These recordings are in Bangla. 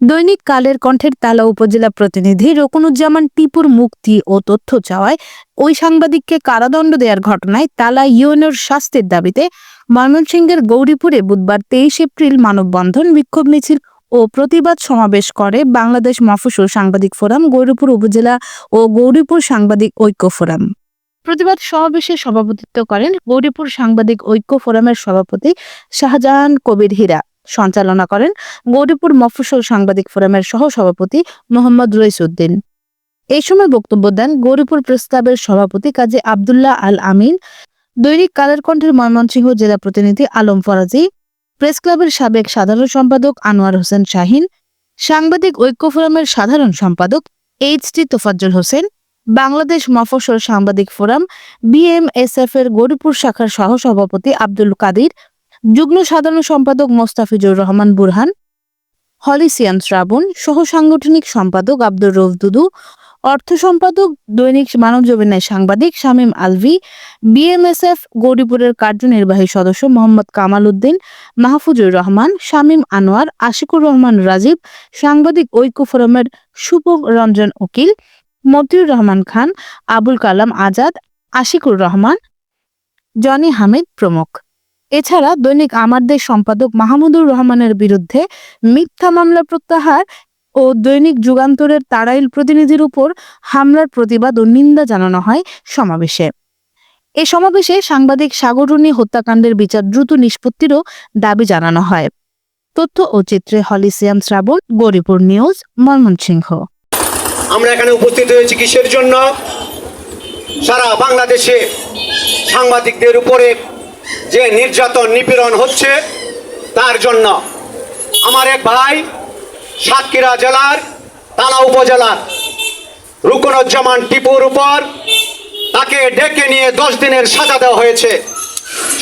দৈনিক কালের কণ্ঠের তালা উপজেলা প্রতিনিধি রকুনুজ্জামান টিপুর মুক্তি ও তথ্য চাওয়ায় ওই সাংবাদিককে কারাদণ্ড দেওয়ার ঘটনায় তালা ইউএনওর শাস্তির দাবিতে ময়মনসিংহের গৌরীপুরে বুধবার 23 এপ্রিল মানববন্ধন, বিক্ষোভ মিছিল ও প্রতিবাদ সমাবেশ করে বাংলাদেশ মফস্বল সাংবাদিক ফোরাম, গৌরীপুর উপজেলা ও গৌরীপুর সাংবাদিক ঐক্য ফোরাম। প্রতিবাদ সমাবেশে সভাপতিত্ব করেন গৌরীপুর সাংবাদিক ঐক্য ফোরামের সভাপতি শাহজাহান কবির হীরা। সঞ্চালনা করেন গৌরীপুর মফস্বল সাংবাদিক ফোরামের সহ-সভাপতি মোহাম্মদ রইসউদ্দিন। এই সময় বক্তব্য দেন গৌরীপুর প্রেস ক্লাবের সভাপতি কাজী আব্দুল্লাহ আল আমিন, দৈনিক কালের কণ্ঠের ময়মনসিংহ জেলা প্রতিনিধি আলম ফরাজি, প্রেস ক্লাবের সাবেক সাধারণ সম্পাদক আনোয়ার হোসেন শাহিন, সাংবাদিক ঐক্য ফোরামের সাধারণ সম্পাদক এইচ.টি. তোফাজ্জল হোসেন, বাংলাদেশ মফস্বল সাংবাদিক ফোরাম BMSF এর গৌরীপুর শাখার সহ-সভাপতি আব্দুল কাদির, যুগ্ম সাধারণ সম্পাদক মোস্তাফিজুর রহমান বুরহান, হলিসিয়ান শ্রাবণ, সহ সাংগঠনিক সম্পাদক আব্দুর রউফ দুদু, অর্থ সম্পাদক দৈনিক মানবজমিনের সাংবাদিক শামীম আলভী, BMSF গৌরীপুরের কার্যনির্বাহী সদস্য মোহাম্মদ কামাল উদ্দিন, মাহফুজুর রহমান, শামীম আনোয়ার, আশিকুর রহমান রাজীব, সাংবাদিক ঐক্য ফোরামের শুভরঞ্জন উকিল, মতিউর রহমান খান, আবুল কালাম আজাদ, আশিকুর রহমান, জনি হামিদ প্রমুখ। এছাড়া দৈনিক আমার দেশ সম্পাদক মাহমুদুর রহমানের বিরুদ্ধে মিথ্যা মামলা প্রত্যাহার ও দৈনিক যুগান্তরের তাড়াইল প্রতিনিধির উপর হামলার প্রতিবাদ ও নিন্দা জানানো হয় সমাবেশে। এ সমাবেশে সাংবাদিক সাগররুনি হত্যাকাণ্ডের বিচার দ্রুত নিষ্পত্তিরও দাবি জানানো হয়। তথ্য ও চিত্রে হলিসিয়ান শ্রাবণ, গৌরীপুর নিউজ, ময়মনসিংহ। আমরা এখানে উপস্থিত হয়েছি কিসের জন্য? সারা বাংলাদেশে সাংবাদিকদের উপরে যে নির্যাতন নিপীড়ন হচ্ছে তার জন্য। আমার এক ভাই সাতক্ষীরা জেলার তালা উপজেলার রকুনুজ্জামান টিপুর উপর তাকে ডেকে নিয়ে 10 দিনের সাজা দেওয়া হয়েছে।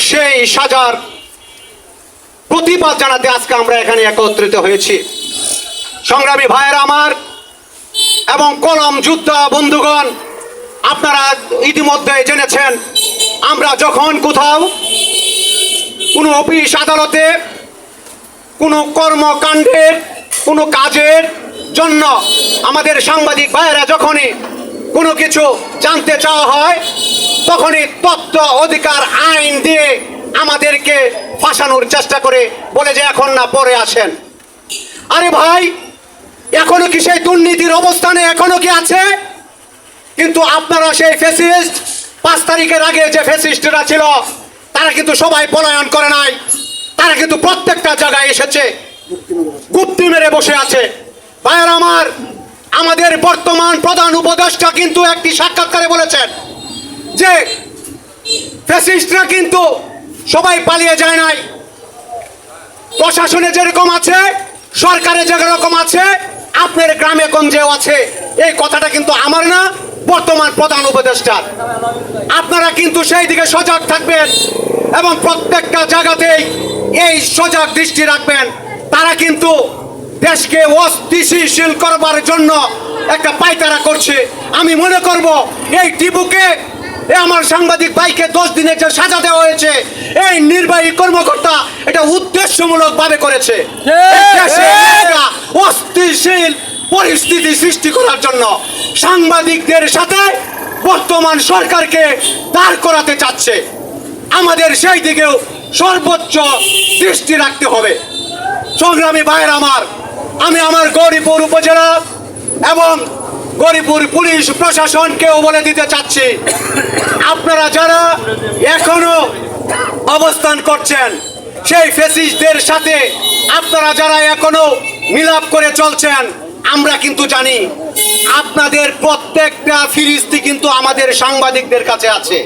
সেই সাজার প্রতিবাদ জানাতে আজকে আমরা এখানে একত্রিত হয়েছি। সংগ্রামী ভাইয়েরা আমার এবং কলম যোদ্ধা বন্ধুগণ, আপনারা ইতিমধ্যে জেনেছেন আমরা যখন কোথাও কোনো অফিস আদালতে কোনো কর্মকাণ্ডের কোনো কাজের জন্য আমাদের সাংবাদিক ভাইয়েরা যখনই কোনো কিছু জানতে চাওয়া হয় তখনই তথ্য অধিকার আইন দিয়ে আমাদেরকে ফাঁসানোর চেষ্টা করে, বলে যে এখন না পরে আসেন। আরে ভাই, এখনো কি সেই দুর্নীতির অবস্থানে এখনো কি আছে? কিন্তু আপনারা সেই ফ্যাসিস্ট 5 তারিখের আগে যে ফ্যাসিস্টরা ছিল তারা কিন্তু সবাই পলায়ন করে নাই, তারা কিন্তু প্রত্যেকটা জায়গায় এসেছে, গুপ্তি মেরে বসে আছে। ভাইয়ের আমার, আমাদের বর্তমান প্রধান উপদেষ্টা কিন্তু একটি সাক্ষাৎকারে বলেছেন যে ফ্যাসিস্টরা কিন্তু সবাই পালিয়ে যায় নাই, প্রশাসনে যেরকম আছে, সরকারে যেরকম আছে, আপনার গ্রামে গঞ্জেও আছে। এই কথাটা কিন্তু আমার না, বর্তমান প্রধান উপদেষ্টার। আপনারা কিন্তু সেই দিকে সজাগ থাকবেন এবং প্রত্যেকটা জায়গাতেই এই সজাগ দৃষ্টি রাখবেন। তারা কিন্তু দেশকে অস্থিতিশীল করবার জন্য একটা পায়তারা করছে। আমি মনে করব এই টিপুকে, আমার সাংবাদিক ভাইকে 10 দিনের যে সাজা দেওয়া হয়েছে, এই নির্বাহী কর্মকর্তা এটা উদ্দেশ্যমূলক ভাবে করেছে, অস্থিতিশীল পরিস্থিতি সৃষ্টি করার জন্য সাংবাদিকদের সাথে বর্তমান সরকারকে দাঁড় করাতে চাচ্ছে। আমাদের সেই দিকেও সর্বোচ্চ দৃষ্টি রাখতে হবে। সংগ্রামী ভাইয়ের আমার, আমি আমার গৌরীপুর উপজেলা এবং গৌরীপুর পুলিশ প্রশাসনকেও বলে দিতে চাচ্ছি, আপনারা যারা এখনো অবস্থান করছেন সেই ফ্যাসিস্টদের সাথে, আপনারা যারা এখনো মিলাপ করে চলছেন, আমরা কিন্তু জানি আপনাদের প্রত্যেকটা ফিরিস্তি কিন্তু আমাদের সাংবাদিকদের কাছে আছে,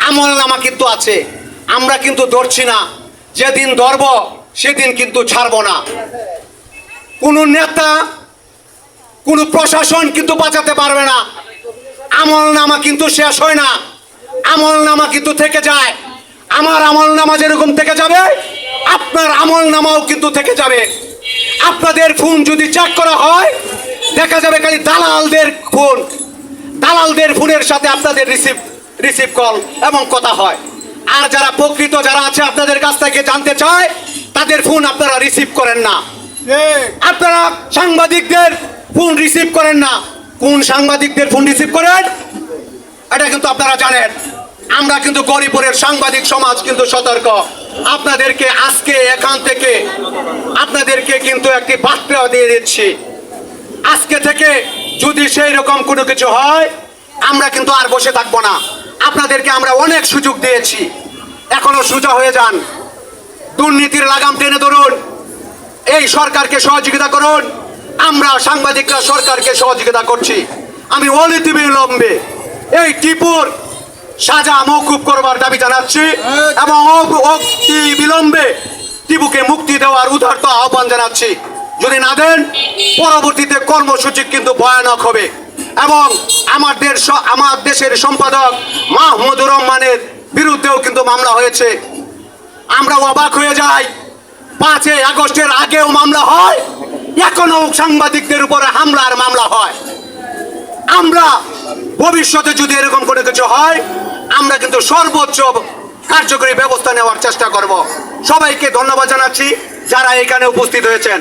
আমলনামা কিন্তু আছে। আমরা কিন্তু ধরছি না, যেদিন ধরব সেদিন কিন্তু ছাড়ব না। কোন নেতা, কোন প্রশাসন কিন্তু বাঁচাতে পারবে না। আমলনামা কিন্তু শেষ হয় না, আমলনামা কিন্তু থেকে যায়। আমার আমলনামা যেরকম থেকে যাবে, আপনার আমলনামাও কিন্তু থেকে যাবে। আপনাদের ফোন যদি চেক করা হয়, দেখা যাবে খালি দালালদের ফোন, দালালদের ফোনের সাথে আপনাদের রিসিভ কল এবং কথা হয়। আর যারা প্রকৃত যারা আছে আপনাদের কাছ থেকে জানতে চায় তাদের ফোন আপনারা রিসিভ করেন না। আপনারা সাংবাদিকদের ফোন রিসিভ করেন না। কোন সাংবাদিকদের ফোন রিসিভ করেন এটা কিন্তু আপনারা জানেন। আমরা কিন্তু গরিপুরের সাংবাদিক সমাজ কিন্তু সতর্ক। আপনাদেরকে আজকে এখান থেকে আপনাদেরকে কিন্তু একটি বার্তা দিয়ে দিচ্ছি, আজকে থেকে যদি সেই রকম কোনো কিছু হয় আমরা কিন্তু আর বসে থাকবো না। আপনাদেরকে আমরা অনেক সুযোগ দিয়েছি, এখনো সোজা হয়ে যান, দুর্নীতির লাগাম টেনে ধরুন, এই সরকারকে সহযোগিতা করুন। আমরা সাংবাদিকরা সরকারকে সহযোগিতা করছি। আমি অনতিবিলম্বে এই টিপুর সাজা মওকুফ করবার দাবি জানাচ্ছি এবং অতি বিলম্বে টিপুকে মুক্তি দেওয়ার উদারত আহ্বান জানাচ্ছি। যদি না দেন পরবর্তীতে কর্মসূচি কিন্তু ভয়ানক হবে। এবং আমার দেশের সম্পাদক মাহমুদুর রহমানের বিরুদ্ধেও কিন্তু মামলা হয়েছে। আমরা অবাক হয়ে যাই, 5 আগস্টের আগেও মামলা হয়, এখনো সাংবাদিকদের উপরে হামলার মামলা হয়। আমরা ভবিষ্যতে যদি এরকম কোনো কিছু হয় আমরা কিন্তু সর্বোচ্চ কার্যকরী ব্যবস্থা নেওয়ার চেষ্টা করব। সবাইকে ধন্যবাদ জানাচ্ছি যারা এখানে উপস্থিত হয়েছেন।